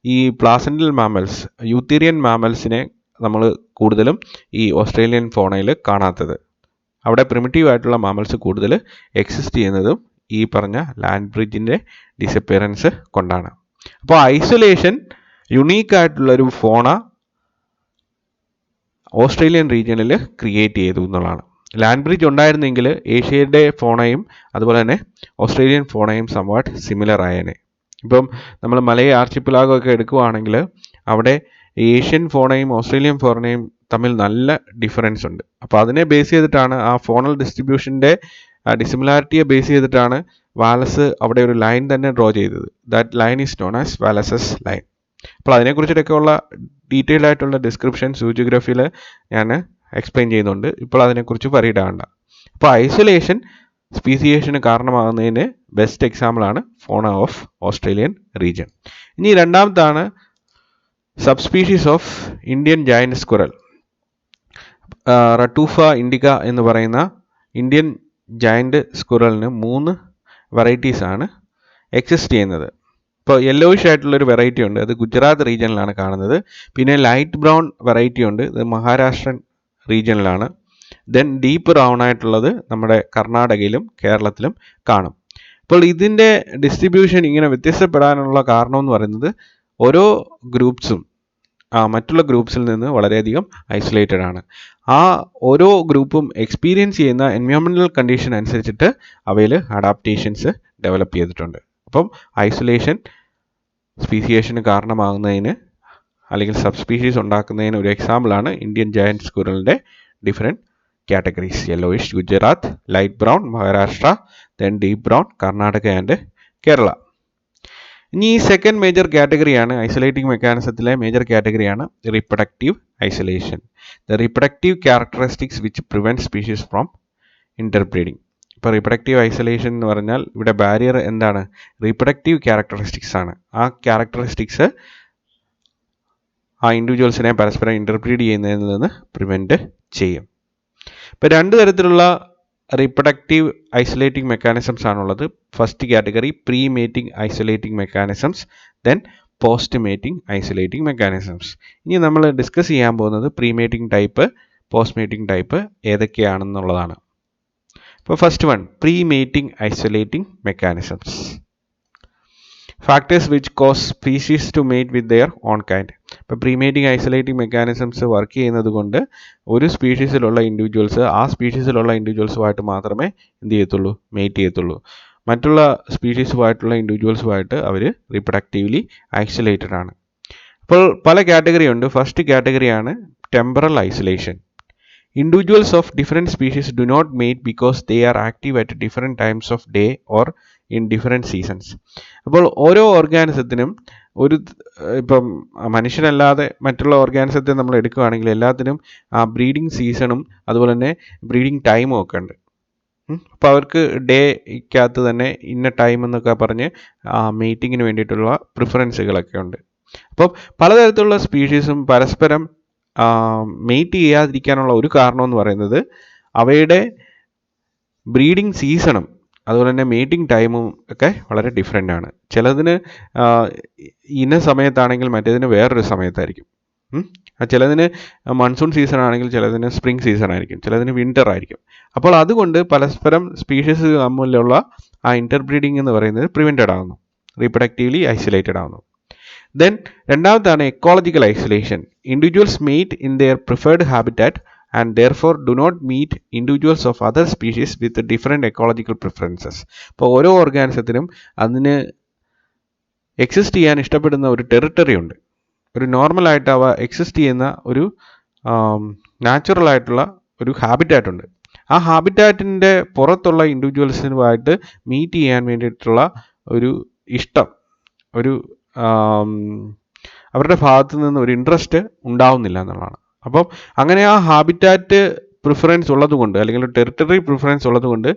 ഈ പ്ലാസന്റൽ മാമൽസ്, യൂത്തീരിയൻ മാമൽസിനെ നമ്മൾ കൂടുതലും ഈ ഓസ്ട്രേലിയൻ ഫോണയിൽ കാണാത്തത്. അവിടെ പ്രിമിറ്റീവ് ആയിട്ടുള്ള മാമൽസ് കൂടുതൽ എക്സിസ്റ്റ് ചെയ്യുന്നതും ഈ പറഞ്ഞ ലാൻഡ് ബ്രിഡ്ജിൻ്റെ ഡിസപ്പിയറൻസ് കൊണ്ടാണ്. അപ്പോൾ ഐസൊലേഷൻ യുണീക്ക് ആയിട്ടുള്ളൊരു ഫോണ ഓസ്ട്രേലിയൻ റീജിയനിൽ ക്രിയേറ്റ് ചെയ്തു എന്നുള്ളതാണ്. ലാൻഡ് ബ്രിഡ്ജ് ഉണ്ടായിരുന്നെങ്കിൽ ഏഷ്യയുടെ ഫോണയും അതുപോലെ തന്നെ ഓസ്ട്രേലിയൻ ഫോണയും സംവാട്ട് സിമിലർ ആയേനെ. ഇപ്പം നമ്മൾ മലയ ആർച്ചിപ്പിലാഗോ ഒക്കെ എടുക്കുകയാണെങ്കിൽ അവിടെ ഏഷ്യൻ ഫോണയും ഓസ്ട്രേലിയൻ ഫോണയും തമ്മിൽ നല്ല ഡിഫറൻസ് ഉണ്ട്. അപ്പോൾ അതിനെ ബേസ് ചെയ്തിട്ടാണ്, ആ ഫോണൽ ഡിസ്ട്രിബ്യൂഷൻ്റെ ഡിസിമിലാരിറ്റിയെ ബേസ് ചെയ്തിട്ടാണ് വാലസ് അവിടെ ഒരു ലൈൻ തന്നെ ഡ്രോ ചെയ്തത്. That line is known as Wallace's line. അപ്പോൾ അതിനെക്കുറിച്ചിട്ടൊക്കെയുള്ള ഡീറ്റെയിൽഡ് ആയിട്ടുള്ള ഡിസ്ക്രിപ്ഷൻ സൂജിയോഗ്രഫിയിൽ ഞാൻ എക്സ്പ്ലെയിൻ ചെയ്യുന്നുണ്ട്. ഇപ്പോൾ അതിനെക്കുറിച്ച് പറയിടാണ്ട. അപ്പോൾ ഐസൊലേഷൻ സ്പീസിയേഷന് കാരണമാകുന്നതിന് ബെസ്റ്റ് എക്സാമ്പിളാണ് ഫോണ ഓഫ് ഓസ്ട്രേലിയൻ റീജിയൻ. ഇനി രണ്ടാമത്താണ് subspecies of Indian giant squirrel. Ratufa indica എന്ന് പറയുന്ന ഇന്ത്യൻ ജയന്റ് സ്ക്വറലിന് 3 വെറൈറ്റീസാണ് എക്സിസ്റ്റ് ചെയ്യുന്നത്. ഇപ്പോൾ യെല്ലോയിഷ് ആയിട്ടുള്ളൊരു വെറൈറ്റി ഉണ്ട്, അത് ഗുജറാത്ത് റീജിയനിലാണ് കാണുന്നത്. പിന്നെ ലൈറ്റ് ബ്രൗൺ വെറൈറ്റി ഉണ്ട്, ഇത് മഹാരാഷ്ട്രൻ റീജിയനിലാണ്. ദെൻ ഡീപ്പ് ബ്രൗൺ ആയിട്ടുള്ളത് നമ്മുടെ കർണാടകയിലും കേരളത്തിലും കാണും. അപ്പോൾ ഇതിൻ്റെ ഡിസ്ട്രിബ്യൂഷൻ ഇങ്ങനെ വ്യത്യസ്തപ്പെടാനുള്ള കാരണം എന്ന് പറയുന്നത് ഓരോ ഗ്രൂപ്പ്സും മറ്റുള്ള ഗ്രൂപ്പ്സിൽ നിന്ന് വളരെയധികം ഐസൊലേറ്റഡ് ആണ്. ആ ഓരോ ഗ്രൂപ്പും എക്സ്പീരിയൻസ് ചെയ്യുന്ന എൻവയോൺമെൻറ്റൽ കണ്ടീഷൻ അനുസരിച്ചിട്ട് അവയിൽ അഡാപ്റ്റേഷൻസ് ഡെവലപ്പ് ചെയ്തിട്ടുണ്ട്. അപ്പം ഐസൊലേഷൻ സ്പീസിയേഷന് കാരണമാകുന്നതിന് അല്ലെങ്കിൽ സബ് സ്പീഷീസ് ഉണ്ടാക്കുന്നതിന് ഒരു എക്സാമ്പിളാണ് ഇന്ത്യൻ ജയന്റ് സ്ക്വറലിൻ്റെ different categories. Yellowish Gujarat, light brown Maharashtra, then deep brown Karnataka and Kerala. ഇനി ഈ സെക്കൻഡ് മേജർ കാറ്റഗറിയാണ്, ഐസൊലേറ്റിംഗ് മെക്കാനിസത്തിലെ മേജർ കാറ്റഗറിയാണ് reproductive isolation. The reproductive characteristics which prevent species from interbreeding. ഇപ്പോൾ റീപ്രൊഡക്റ്റീവ് ഐസൊലേഷൻ എന്ന് പറഞ്ഞാൽ ഇവിടെ ബാരിയർ എന്താണ്? റീപ്രൊഡക്റ്റീവ് ക്യാരക്ടറിസ്റ്റിക്സ് ആണ്. ആ ക്യാരക്ടറിസ്റ്റിക്സ് ആ ഇൻഡിവിജ്വൽസിനെ പരസ്പരം ഇൻ്റർബ്രീഡ് ചെയ്യുന്നതിൽ നിന്ന് പ്രിവെൻറ്റ് ചെയ്യും. ഇപ്പോൾ 2 തരത്തിലുള്ള റീപ്രൊഡക്റ്റീവ് ഐസൊലേറ്റിംഗ് മെക്കാനിസംസ് ആണുള്ളത്. First category pre mating isolating mechanisms, then post mating isolating mechanisms. ഇനി നമ്മൾ ഡിസ്കസ് ചെയ്യാൻ പോകുന്നത് pre mating type, post mating type ഏതൊക്കെയാണെന്നുള്ളതാണ്. ഇപ്പോൾ first one, pre mating isolating mechanisms. Factors which cause species to mate with their own kind. ഇപ്പോൾ pre mating isolating mechanisms work ചെയ്യുന്നത് കൊണ്ട് ഒരു സ്പീഷീസിലുള്ള ഇൻഡിവിജ്വൽസ് ആ സ്പീഷീസിലുള്ള ഇൻഡിവിജ്വൽസുമായിട്ട് മാത്രമേ എന്ത് ചെയ്യത്തുള്ളൂ? മേറ്റ് ചെയ്യത്തുള്ളൂ. മറ്റുള്ള സ്പീഷീസുമായിട്ടുള്ള ഇൻഡിവിജ്വൽസുമായിട്ട് അവർ റീപ്രൊഡക്റ്റീവ്ലി ഐസൊലേറ്റഡ് ആണ്. അപ്പോൾ പല കാറ്റഗറി ഉണ്ട്. ഫസ്റ്റ് കാറ്റഗറിയാണ് temporal isolation. Individuals of different species do not mate because they are active at different times of day or in different seasons. അപ്പോൾ ഓരോ ഓർഗാനിസത്തിനും ഒരു ഇപ്പം മനുഷ്യനല്ലാതെ മറ്റുള്ള ഓർഗാനിസത്തെ നമ്മൾ എടുക്കുകയാണെങ്കിൽ എല്ലാത്തിനും ആ ബ്രീഡിംഗ് സീസണും അതുപോലെ തന്നെ ബ്രീഡിംഗ് ടൈമും ഒക്കെ ഉണ്ട്. അപ്പോൾ അവർക്ക് ഡേക്കകത്ത് തന്നെ ഇന്ന ടൈം എന്നൊക്കെ പറഞ്ഞ് മീറ്റിങ്ങിന് വേണ്ടിയിട്ടുള്ള പ്രിഫറൻസുകളൊക്കെ ഉണ്ട്. അപ്പം പലതരത്തിലുള്ള സ്പീഷീസും പരസ്പരം മെയ്റ്റ് ചെയ്യാതിരിക്കാനുള്ള ഒരു കാരണം എന്ന് പറയുന്നത് അവയുടെ ബ്രീഡിംഗ് സീസണും അതുപോലെ തന്നെ മീറ്റിംഗ് ടൈമും ഒക്കെ വളരെ ഡിഫറെൻ്റ് ആണ്. ചിലതിന് ഇന്ന സമയത്താണെങ്കിൽ മറ്റേതിന് വേറൊരു സമയത്തായിരിക്കും. ചിലതിന് മൺസൂൺ സീസൺ ആണെങ്കിൽ ചിലതിന് സ്പ്രിംഗ് സീസൺ ആയിരിക്കും, ചിലതിന് വിൻ്റർ ആയിരിക്കും. അപ്പോൾ അതുകൊണ്ട് പരസ്പരം സ്പീഷീസ് തമ്മിലുള്ള ആ ഇൻ്റർബ്രീഡിംഗ് എന്ന് പറയുന്നത് പ്രിവെൻറ്റഡ് ആകുന്നു, റീപ്രൊഡക്റ്റീവ്ലി ഐസൊലേറ്റഡ് ആകുന്നു. ദെൻ രണ്ടാമതാണ് ecological isolation. Individuals meet in their preferred habitat and therefore do not meet individuals of other species with different ecological preferences. ഇപ്പോൾ ഓരോ ഓർഗാനിസത്തിനും അതിന് എക്സിസ്റ്റ് ചെയ്യാൻ ഇഷ്ടപ്പെടുന്ന ഒരു ടെറിട്ടറി ഉണ്ട്, ഒരു നോർമലായിട്ട് അവ എക്സിസ്റ്റ് ചെയ്യുന്ന ഒരു നാച്ചുറൽ ആയിട്ടുള്ള ഒരു ഹാബിറ്റാറ്റ് ഉണ്ട്. ആ ഹാബിറ്റാറ്റിൻ്റെ പുറത്തുള്ള ഇൻഡിവിജ്വൽസിനുമായിട്ട് മീറ്റ് ചെയ്യാൻ വേണ്ടിയിട്ടുള്ള ഒരു ഇഷ്ടം, ഒരു അവരുടെ ഭാഗത്തു നിന്ന് ഒരു ഇൻട്രസ്റ്റ് ഉണ്ടാവുന്നില്ല എന്നുള്ളതാണ്. അപ്പം അങ്ങനെ ആ ഹാബിറ്റാറ്റ് പ്രിഫറൻസ് ഉള്ളതുകൊണ്ട് അല്ലെങ്കിൽ ടെറിട്ടറി പ്രിഫറൻസ് ഉള്ളതുകൊണ്ട്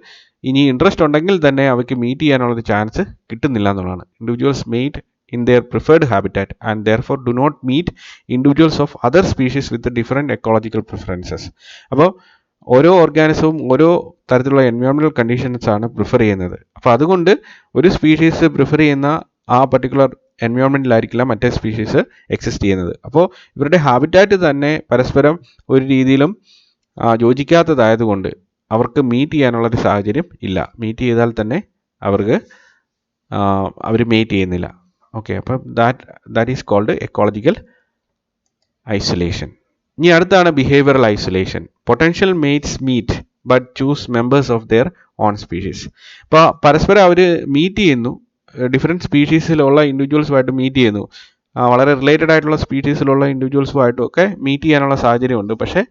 ഇനി ഇൻട്രസ്റ്റ് ഉണ്ടെങ്കിൽ തന്നെ അവയ്ക്ക് മീറ്റ് ചെയ്യാനുള്ളൊരു ചാൻസ് കിട്ടുന്നില്ല എന്നുള്ളതാണ്. Individuals meet in their preferred habitat and therefore do not meet individuals of other species with different ecological preferences. അപ്പോൾ ഓരോ ഓർഗാനിസവും ഓരോ തരത്തിലുള്ള എൻവയോൺമെൻറ്റൽ കണ്ടീഷൻസ് ആണ് പ്രിഫർ ചെയ്യുന്നത്. അപ്പോൾ അതുകൊണ്ട് ഒരു സ്പീഷീസ് പ്രിഫർ ചെയ്യുന്ന ആ പർട്ടിക്കുലർ എൻവയോൺമെൻറ്റിലായിരിക്കില്ല മറ്റേ സ്പീഷീസ് എക്സിസ്റ്റ് ചെയ്യുന്നത്. അപ്പോൾ ഇവരുടെ ഹാബിറ്റാറ്റ് തന്നെ പരസ്പരം ഒരു രീതിയിലും യോജിക്കാത്തതായതുകൊണ്ട് അവർക്ക് മീറ്റ് ചെയ്യാനുള്ളൊരു സാഹചര്യം ഇല്ല. മീറ്റ് ചെയ്താൽ തന്നെ അവർ മീറ്റ് ചെയ്യുന്നില്ല. ഓക്കെ, അപ്പം that is called ecological isolation. ഇനി അടുത്താണ് behavioural isolation. Potential mates meet but choose members of their own species. ഇപ്പോൾ പരസ്പരം അവർ മീറ്റ് ചെയ്യുന്നു, ഡിഫറെൻറ്റ് സ്പീഷീസിലുള്ള ഇൻഡിവിജ്വൽസുമായിട്ട് മീറ്റ് ചെയ്യുന്നു, വളരെ റിലേറ്റഡ് ആയിട്ടുള്ള സ്പീഷീസിലുള്ള ഇൻഡിവിജ്വൽസുമായിട്ടും ഒക്കെ മീറ്റ് ചെയ്യാനുള്ള സാഹചര്യമുണ്ട്. പക്ഷേ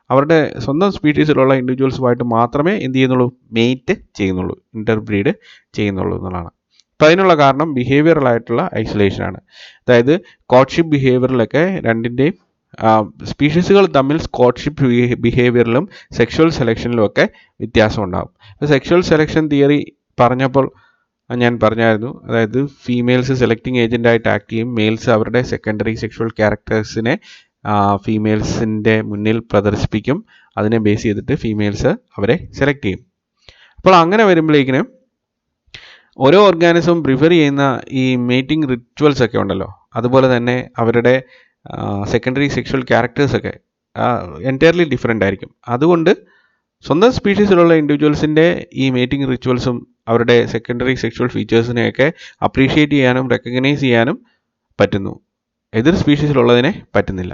അവരുടെ സ്വന്തം സ്പീഷീസിലുള്ള ഇൻഡിവിജ്വൽസുമായിട്ട് മാത്രമേ എന്ത് ചെയ്യുന്നുള്ളൂ, മേറ്റ് ചെയ്യുന്നുള്ളൂ, ഇൻ്റർബ്രീഡ് ചെയ്യുന്നുള്ളൂ എന്നുള്ളതാണ്. അപ്പോൾ അതിനുള്ള കാരണം ബിഹേവിയറൽ ആയിട്ടുള്ള ഐസൊലേഷനാണ്. അതായത് കോട്ട്ഷിപ്പ് ബിഹേവിയറിലൊക്കെ രണ്ടിൻ്റെയും സ്പീഷീസുകൾ തമ്മിൽ കോട്ട്ഷിപ്പ് ബിഹേവിയറിലും സെക്ഷുവൽ സെലക്ഷനിലും ഒക്കെ വ്യത്യാസം ഉണ്ടാകും. ഇപ്പോൾ സെക്ഷുവൽ സെലക്ഷൻ തിയറി പറഞ്ഞപ്പോൾ ഞാൻ പറഞ്ഞായിരുന്നു, അതായത് ഫീമെയിൽസ് സെലക്ടിങ് ഏജൻ്റായിട്ട് ആക്ട് ചെയ്യും, മെയിൽസ് അവരുടെ സെക്കൻഡറി സെക്ഷുവൽ ക്യാരക്ടേഴ്സിനെ ഫീമെയിൽസിൻ്റെ മുന്നിൽ പ്രദർശിപ്പിക്കും, അതിനെ ബേസ് ചെയ്തിട്ട് ഫീമെയിൽസ് അവരെ സെലക്ട് ചെയ്യും. അപ്പോൾ അങ്ങനെ വരുമ്പോഴേക്കിനും ഓരോ ഓർഗാനിസവും പ്രിഫർ ചെയ്യുന്ന ഈ മേറ്റിംഗ് റിച്വൽസ് ഒക്കെ ഉണ്ടല്ലോ, അതുപോലെ തന്നെ അവരുടെ സെക്കൻഡറി സെക്ഷുവൽ ക്യാരക്ടേഴ്സൊക്കെ എൻറ്റയർലി ഡിഫറെൻ്റ് ആയിരിക്കും. അതുകൊണ്ട് സ്വന്തം സ്പീഷീസിലുള്ള ഇൻഡിവിജ്വൽസിൻ്റെ ഈ മേറ്റിംഗ് റിച്വൽസും അവരുടെ സെക്കൻഡറി സെക്ഷുവൽ ഫീച്ചേഴ്സിനെയൊക്കെ അപ്രീഷിയേറ്റ് ചെയ്യാനും റെക്കഗ്നൈസ് ചെയ്യാനും പറ്റുന്നു, എതിർ സ്പീഷീസിലുള്ളതിനെ പറ്റുന്നില്ല.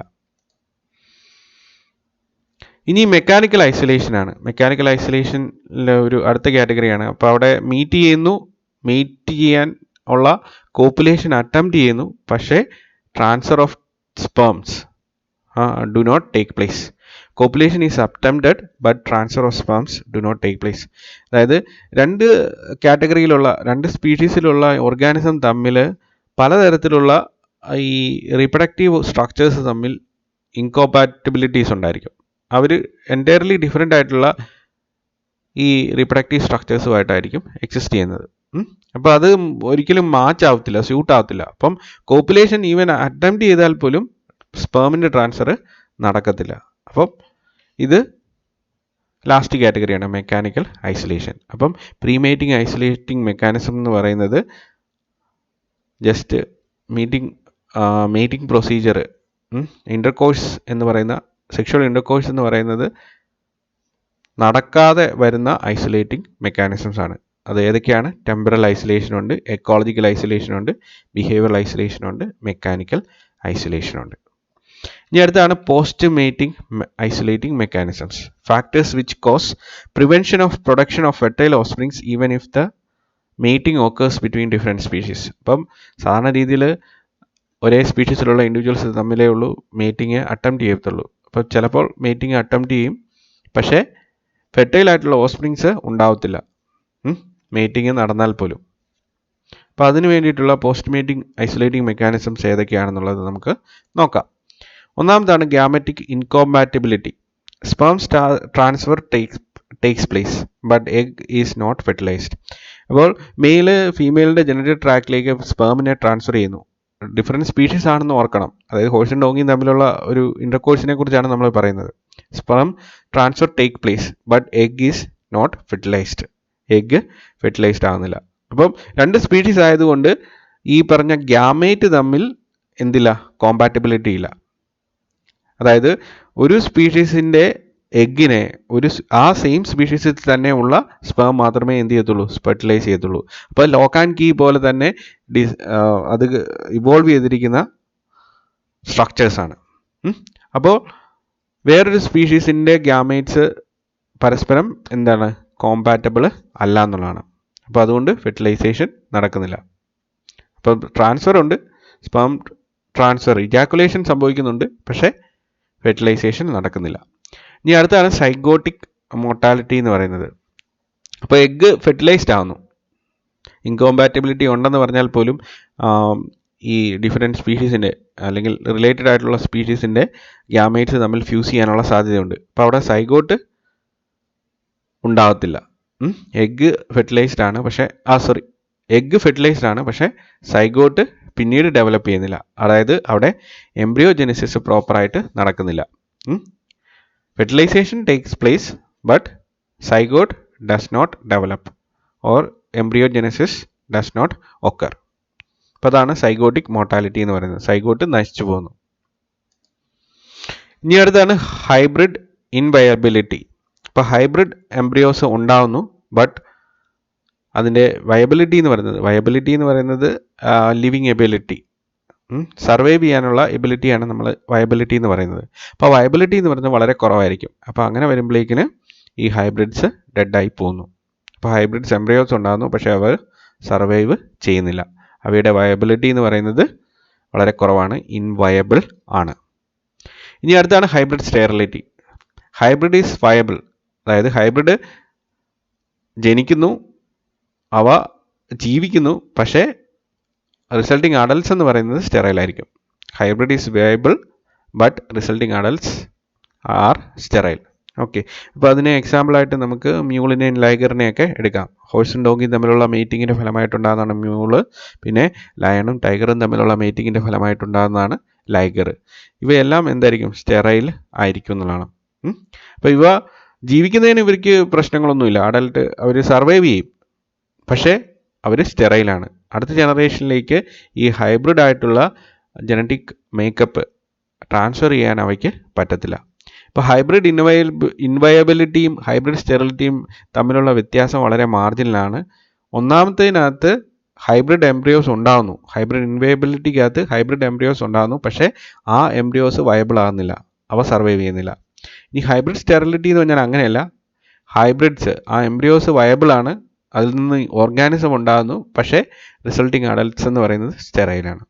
ഇനി മെക്കാനിക്കൽ ഐസൊലേഷനാണ്. മെക്കാനിക്കൽ ഐസൊലേഷനിലെ ഒരു അടുത്ത കാറ്റഗറിയാണ്. അപ്പോൾ അവിടെ മീറ്റ് ചെയ്യാൻ ഉള്ള കോപ്പുലേഷൻ അറ്റംപ്റ്റ് ചെയ്യുന്നു, പക്ഷേ transfer of sperms do not take place. Copulation is attempted but transfer of sperms do not take place. അതായത് രണ്ട് കാറ്റഗറിയിലുള്ള രണ്ട് സ്പീഷീസിലുള്ള ഓർഗാനിസം തമ്മിൽ പലതരത്തിലുള്ള ഈ റീപ്രൊഡക്റ്റീവ് സ്ട്രക്ചേഴ്സ് തമ്മിൽ ഇൻകോമ്പാറ്റബിലിറ്റീസ് ഉണ്ടായിരിക്കും. അവർ എൻറ്റയർലി ഡിഫറെൻ്റ് ആയിട്ടുള്ള ഈ റീപ്രൊഡക്റ്റീവ് സ്ട്രക്ചേഴ്സുമായിട്ടായിരിക്കും എക്സിസ്റ്റ് ചെയ്യുന്നത്. അപ്പോൾ അത് ഒരിക്കലും മാച്ച് ആവത്തില്ല, സ്യൂട്ട് ആവത്തില്ല. അപ്പം കോപ്പുലേഷൻ ഈവൻ അറ്റംപ്റ്റ് ചെയ്താൽ പോലും സ്പേമിൻ്റെ ട്രാൻസ്ഫർ നടക്കത്തില്ല. അപ്പം ഇത് ലാസ്റ്റ് കാറ്റഗറിയാണ് മെക്കാനിക്കൽ ഐസൊലേഷൻ. അപ്പം പ്രീമേറ്റിംഗ് ഐസൊലേറ്റിംഗ് മെക്കാനിസം എന്ന് പറയുന്നത് ജസ്റ്റ് മേറ്റിംഗ് പ്രൊസീജിയർ, ഇൻ്റർകോഴ്സ് എന്ന് പറയുന്ന സെക്ഷുവൽ ഇൻ്റർകോഴ്സ് എന്ന് പറയുന്നത് നടക്കാതെ വരുന്ന ഐസൊലേറ്റിംഗ് മെക്കാനിസംസ് ആണ്. അത് ഏതൊക്കെയാണ്? ടെമ്പറൽ ഐസൊലേഷൻ ഉണ്ട്, എക്കോളജിക്കൽ ഐസൊലേഷൻ ഉണ്ട്, ബിഹേവിയറൽ ഐസൊലേഷൻ ഉണ്ട്, മെക്കാനിക്കൽ ഐസൊലേഷൻ ഉണ്ട്. ഇനി അടുത്താണ് post mating isolating mechanisms. Factors which cos prevention of production of fertile offsprings even if the mating occurs between different species. അപ്പം സാധാരണ രീതിയിൽ ഒരേ സ്പീഷീസിലുള്ള ഇൻഡിവിജ്വൽസ് തമ്മിലേ ഉള്ളൂ മേറ്റിംഗ് അറ്റംപ്റ്റ് ചെയ്യത്തുള്ളൂ. അപ്പോൾ ചിലപ്പോൾ മേറ്റിംഗ് അറ്റംപ്റ്റ് ചെയ്യും, പക്ഷേ ഫെർട്ടൈൽ ആയിട്ടുള്ള ഓഫ്സ്പ്രിങ്സ് ഉണ്ടാവത്തില്ല, മേറ്റിംഗ് നടന്നാൽ പോലും. അപ്പോൾ അതിന് വേണ്ടിയിട്ടുള്ള പോസ്റ്റ് മേറ്റിംഗ് ഐസൊലേറ്റിംഗ് മെക്കാനിസംസ് ഏതൊക്കെയാണെന്നുള്ളത് നമുക്ക് നോക്കാം. ഒന്നാമതാണ് gametic incompatibility. Sperm transfer takes place but egg is not fertilised. അപ്പോൾ മെയില് ഫീമെയിലിൻ്റെ ജനറ്റിക് ട്രാക്കിലേക്ക് സ്പേമിനെ ട്രാൻസ്ഫർ ചെയ്യുന്നു. ഡിഫറെൻറ്റ് സ്പീഷീസ് ആണെന്ന് ഓർക്കണം. അതായത് ഹോഴ്സും ഡോഗിയും തമ്മിലുള്ള ഒരു ഇൻ്റർകോഴ്സിനെ കുറിച്ചാണ് നമ്മൾ പറയുന്നത്. Sperm transfer take place but egg is not fertilised. Egg fertilised ആകുന്നില്ല. അപ്പം രണ്ട് സ്പീഷീസ് ആയതുകൊണ്ട് ഈ പറഞ്ഞ ഗ്യാമേറ്റ് തമ്മിൽ എന്തില്ല, കോമ്പാറ്റബിലിറ്റി ഇല്ല. അതായത് ഒരു സ്പീഷീസിൻ്റെ എഗ്ഗിനെ ആ സെയിം സ്പീഷീസിൽ തന്നെ ഉള്ള സ്പേം മാത്രമേ എന്ത് ചെയ്യത്തുള്ളൂ, ഫെർട്ടിലൈസ് ചെയ്യത്തുള്ളൂ. അപ്പോൾ ലോക്ക് ആൻഡ് കീ പോലെ തന്നെ അത് ഇവോൾവ് ചെയ്തിരിക്കുന്ന സ്ട്രക്ചേഴ്സാണ്. അപ്പോൾ വേറൊരു സ്പീഷീസിൻ്റെ ഗ്യാമേറ്റ്സ് പരസ്പരം എന്താണ്, കോമ്പാറ്റബിൾ അല്ല എന്നുള്ളതാണ്. അപ്പോൾ അതുകൊണ്ട് ഫെർട്ടിലൈസേഷൻ നടക്കുന്നില്ല. അപ്പോൾ ട്രാൻസ്ഫർ ഉണ്ട്, സ്പേം ട്രാൻസ്ഫർ ഇജാക്കുലേഷൻ സംഭവിക്കുന്നുണ്ട്, പക്ഷേ ഫെർട്ടിലൈസേഷൻ നടക്കുന്നില്ല. ഇനി അടുത്താണ് സൈഗോട്ടിക് മോർട്ടാലിറ്റി എന്ന് പറയുന്നത്. അപ്പോൾ എഗ്ഗ് ഫെർട്ടിലൈസ്ഡ് ആവുന്നു. ഇൻകോമ്പാറ്റബിലിറ്റി ഉണ്ടെന്ന് പറഞ്ഞാൽ പോലും ഈ ഡിഫറെൻറ്റ് സ്പീഷീസിൻ്റെ അല്ലെങ്കിൽ റിലേറ്റഡ് ആയിട്ടുള്ള സ്പീഷീസിൻ്റെ ഗ്യാമേറ്റ്സ് തമ്മിൽ ഫ്യൂസ് ചെയ്യാനുള്ള സാധ്യതയുണ്ട്. അപ്പോൾ അവിടെ സൈഗോട്ട് ഉണ്ടാകത്തില്ല. എഗ്ഗ് ഫെർട്ടിലൈസ്ഡ് ആണ്, പക്ഷേ എഗ്ഗ് ഫെർട്ടിലൈസ്ഡ് ആണ്, പക്ഷേ സൈഗോട്ട് പിന്നീട് ഡെവലപ്പ് ചെയ്യുന്നില്ല. അതായത് അവിടെ എംബ്രിയോജെനിസിസ് പ്രോപ്പറായിട്ട് നടക്കുന്നില്ല. Fertilisation takes place but zygote does not develop or embryogenesis does not occur. അപ്പോൾ അതാണ് സൈഗോട്ടിക് മോർട്ടാലിറ്റി എന്ന് പറയുന്നത്. സൈഗോട്ട് നശിച്ചു പോകുന്നു. ഇനി അടുത്താണ് ഹൈബ്രിഡ് ഇൻവയബിലിറ്റി. അപ്പോൾ ഹൈബ്രിഡ് എംബ്രിയോസ് ഉണ്ടാവുന്നു, ബട്ട് അതിൻ്റെ വയബിലിറ്റി എന്ന് പറയുന്നത് ലിവിങ് എബിലിറ്റി, സർവൈവ് ചെയ്യാനുള്ള എബിലിറ്റിയാണ് നമ്മൾ വയബിലിറ്റി എന്ന് പറയുന്നത്. അപ്പോൾ വയബിലിറ്റി എന്ന് പറയുന്നത് വളരെ കുറവായിരിക്കും. അപ്പോൾ അങ്ങനെ വരുമ്പോഴേക്കിന് ഈ ഹൈബ്രിഡ്സ് ഡെഡായി പോകുന്നു. അപ്പോൾ ഹൈബ്രിഡ്സ് എംബ്രിയോസ് ഉണ്ടാകുന്നു, പക്ഷേ അവർ സർവൈവ് ചെയ്യുന്നില്ല. അവയുടെ വയബിലിറ്റി എന്ന് പറയുന്നത് വളരെ കുറവാണ്, ഇൻവയബിൾ ആണ്. ഇനി അടുത്താണ് hybrid sterility. Hybrid is viable. അതായത് ഹൈബ്രിഡ് ജനിക്കുന്നു, അവ ജീവിക്കുന്നു, പക്ഷേ റിസൾട്ടിങ് അഡൽട്സ് എന്ന് പറയുന്നത് സ്റ്റെറൈലായിരിക്കും. Hybrid is viable but resulting adults are sterile. Okay, അപ്പോൾ അതിന് എക്സാമ്പിളായിട്ട് നമുക്ക് മ്യൂളിനെയും ലൈഗറിനെയൊക്കെ എടുക്കാം. ഹോഴ്സും ഡോഗിയും തമ്മിലുള്ള മീറ്റിങ്ങിൻ്റെ ഫലമായിട്ടുണ്ടാകുന്നതാണ് മ്യൂള്. പിന്നെ ലയണും ടൈഗറും തമ്മിലുള്ള മീറ്റിങ്ങിൻ്റെ ഫലമായിട്ടുണ്ടാകുന്നതാണ് ലൈഗർ. ഇവയെല്ലാം എന്തായിരിക്കും, സ്റ്റെറൈൽ ആയിരിക്കും എന്നുള്ളതാണ്. അപ്പോൾ ഇവ ജീവിക്കുന്നതിന് ഇവർക്ക് പ്രശ്നങ്ങളൊന്നുമില്ല. അഡൽട്ട് അവർ സർവൈവ് ചെയ്യും, പക്ഷേ അവർ സ്റ്റെറൈലാണ്. അടുത്ത ജനറേഷനിലേക്ക് ഈ ഹൈബ്രിഡ് ആയിട്ടുള്ള ജനറ്റിക് മേക്കപ്പ് ട്രാൻസ്ഫർ ചെയ്യാൻ അവയ്ക്ക് പറ്റത്തില്ല. ഇപ്പോൾ ഹൈബ്രിഡ് ഇൻവയബിലിറ്റിയും ഹൈബ്രിഡ് സ്റ്റെറിലിറ്റിയും തമ്മിലുള്ള വ്യത്യാസം വളരെ മാർജിനലാണ്. ഒന്നാമത്തേതിനകത്ത് ഹൈബ്രിഡ് എംബ്രിയോസ് ഉണ്ടാകുന്നു, ഹൈബ്രിഡ് ഇൻവയബിലിറ്റിക്കകത്ത് ഹൈബ്രിഡ് എംബ്രിയോസ് ഉണ്ടാകുന്നു, പക്ഷേ ആ എംബ്രിയോസ് വയബിൾ ആകുന്നില്ല, അവ സർവൈവ് ചെയ്യുന്നില്ല. ഇനി ഹൈബ്രിഡ് സ്റ്റെറിലിറ്റി എന്ന് പറഞ്ഞാൽ അങ്ങനെയല്ല. ഹൈബ്രിഡ്സ് ആ എംബ്രിയോസ് വയബിൾ ആണ്, അതിൽ നിന്ന് ഓർഗാനിസം ഉണ്ടാകുന്നു, പക്ഷേ റിസൾട്ടിങ് അഡൽട്സ് എന്ന് പറയുന്നത് സ്റ്റെറൈലാണ്.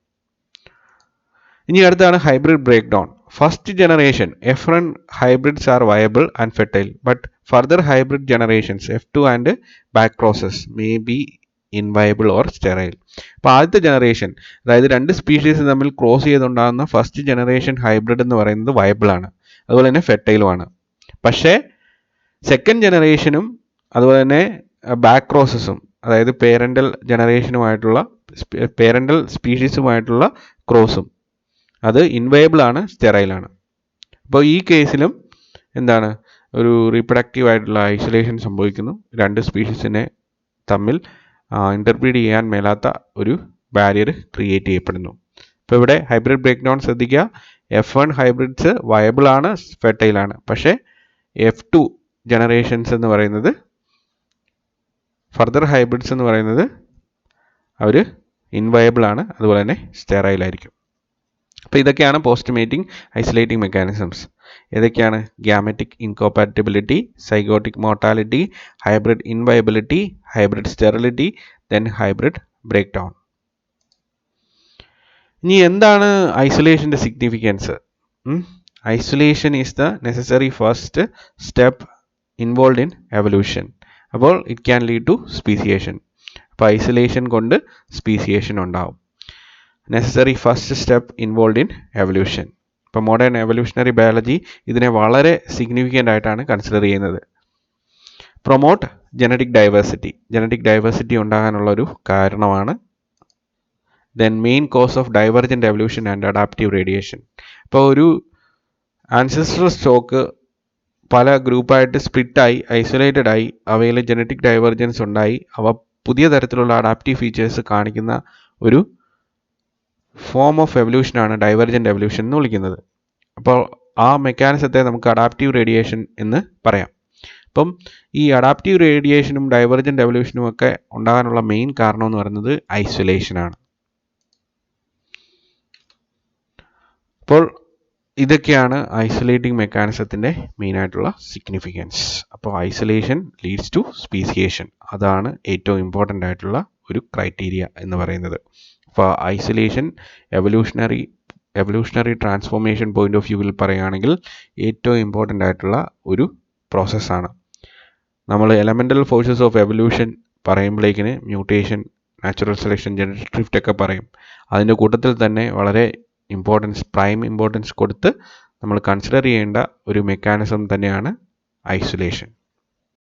ഇനി അടുത്താണ് hybrid break down. First generation F1 hybrids are viable and fertile, but further hybrid generations F2 and back crosses may be inviable or sterile. അപ്പോൾ ആദ്യത്തെ ജനറേഷൻ, അതായത് രണ്ട് സ്പീഷീസ് തമ്മിൽ ക്രോസ് ചെയ്തുണ്ടാകുന്ന ഫസ്റ്റ് ജനറേഷൻ ഹൈബ്രിഡ് എന്ന് പറയുന്നത് വയബിൾ ആണ്, അതുപോലെ തന്നെ ഫെർട്ടൈലുമാണ്. പക്ഷേ സെക്കൻഡ് ജനറേഷനും അതുപോലെ തന്നെ ബാക്ക് ക്രോസസും, അതായത് പേരൻ്റൽ ജനറേഷനുമായിട്ടുള്ള പേരൻ്റൽ സ്പീഷീസുമായിട്ടുള്ള ക്രോസും അത് ഇൻവയബിൾ ആണ്, സ്റ്റെറൈലാണ്. അപ്പോൾ ഈ കേസിലും എന്താണ്, ഒരു റീപ്രൊഡക്റ്റീവ് ആയിട്ടുള്ള ഐസൊലേഷൻ സംഭവിക്കുന്നു. രണ്ട് സ്പീഷീസിനെ തമ്മിൽ ഇൻ്റർബ്രീഡ് ചെയ്യാൻ മേലാത്ത ഒരു ബാരിയർ ക്രിയേറ്റ് ചെയ്യപ്പെടുന്നു. ഇപ്പോൾ ഇവിടെ ഹൈബ്രിഡ് ബ്രേക്ക് ഡൗൺ ശ്രദ്ധിക്കുക. F1 ഹൈബ്രിഡ്സ് വയബിൾ ആണ്, ഫെർട്ടൈലാണ്. പക്ഷേ F2 ജനറേഷൻസ് എന്ന് പറയുന്നത്, ഫർദർ ഹൈബ്രിഡ്സ് എന്ന് പറയുന്നത് അവർ ഇൻവയബിൾ ആണ്, അതുപോലെ തന്നെ സ്റ്റെറൈലായിരിക്കും. അപ്പോൾ ഇതൊക്കെയാണ് പോസ്റ്റ് മേറ്റിംഗ് ഐസൊലേറ്റിംഗ് മെക്കാനിസംസ്. ഏതൊക്കെയാണ്? Gametic incompatibility, zygotic mortality, hybrid inviability, hybrid sterility, then hybrid break down. ഇനി എന്താണ് ഐസൊലേഷൻ്റെ significance? Isolation is the necessary first step involve in evolution. അപ്പോൾ it can lead to speciation. അപ്പോൾ ഐസൊലേഷൻ കൊണ്ട് സ്പീസിയേഷൻ ഉണ്ടാവും. Necessary first step involve in evolution. ഇപ്പോൾ മോഡേൺ എവല്യൂഷണറി ബയോളജി ഇതിനെ വളരെ സിഗ്നിഫിക്കൻ്റ് ആയിട്ടാണ് കൺസിഡർ ചെയ്യുന്നത്. Promote genetic diversity. Genetic diversity ഉണ്ടാകാനുള്ള ഒരു കാരണമാണ്. Then main cause of divergent evolution and adaptive radiation. ഇപ്പോൾ ഒരു ആൻസെസ്ട്രൽ സ്റ്റോക്ക് പല ഗ്രൂപ്പായിട്ട് സ്പ്ലിറ്റായി ഐസൊലേറ്റഡ് ആയി അവയിൽ ജനറ്റിക് ഡൈവർജൻസ് ഉണ്ടായി അവ പുതിയ തരത്തിലുള്ള അഡാപ്റ്റീവ് ഫീച്ചേഴ്സ് കാണിക്കുന്ന ഒരു ഫോം ഓഫ് എവല്യൂഷനാണ് ഡൈവർജൻ്റ് എവല്യൂഷൻ എന്ന് വിളിക്കുന്നത്. അപ്പോൾ ആ മെക്കാനിസത്തെ നമുക്ക് അഡാപ്റ്റീവ് റേഡിയേഷൻ എന്ന് പറയാം. അപ്പം ഈ അഡാപ്റ്റീവ് റേഡിയേഷനും ഡൈവർജൻ്റ് എവല്യൂഷനും ഒക്കെ ഉണ്ടാകാനുള്ള മെയിൻ കാരണം എന്ന് പറയുന്നത് ഐസൊലേഷനാണ്. അപ്പോൾ ഇതൊക്കെയാണ് ഐസൊലേറ്റിംഗ് മെക്കാനിസത്തിൻ്റെ മെയിനായിട്ടുള്ള സിഗ്നിഫിക്കൻസ്. അപ്പോൾ ഐസൊലേഷൻ ലീഡ്സ് ടു സ്പീസിയേഷൻ, അതാണ് ഏറ്റവും ഇമ്പോർട്ടൻ്റ് ആയിട്ടുള്ള ഒരു ക്രൈറ്റീരിയ എന്ന് പറയുന്നത്. അപ്പോൾ isolation evolutionary transformation point of വ്യൂവിൽ പറയുകയാണെങ്കിൽ ഏറ്റവും ഇമ്പോർട്ടൻ്റ് ആയിട്ടുള്ള ഒരു പ്രോസസ്സാണ്. നമ്മൾ എലമെൻ്റൽ ഫോഴ്സസ് ഓഫ് എവല്യൂഷൻ പറയുമ്പോഴേക്കിന് mutation, natural selection, genetic drift ഒക്കെ പറയും. അതിൻ്റെ കൂട്ടത്തിൽ തന്നെ വളരെ പ്രൈം ഇമ്പോർട്ടൻസ് കൊടുത്ത് നമ്മൾ കൺസിഡർ ചെയ്യേണ്ട ഒരു മെക്കാനിസം തന്നെയാണ് ഐസൊലേഷൻ.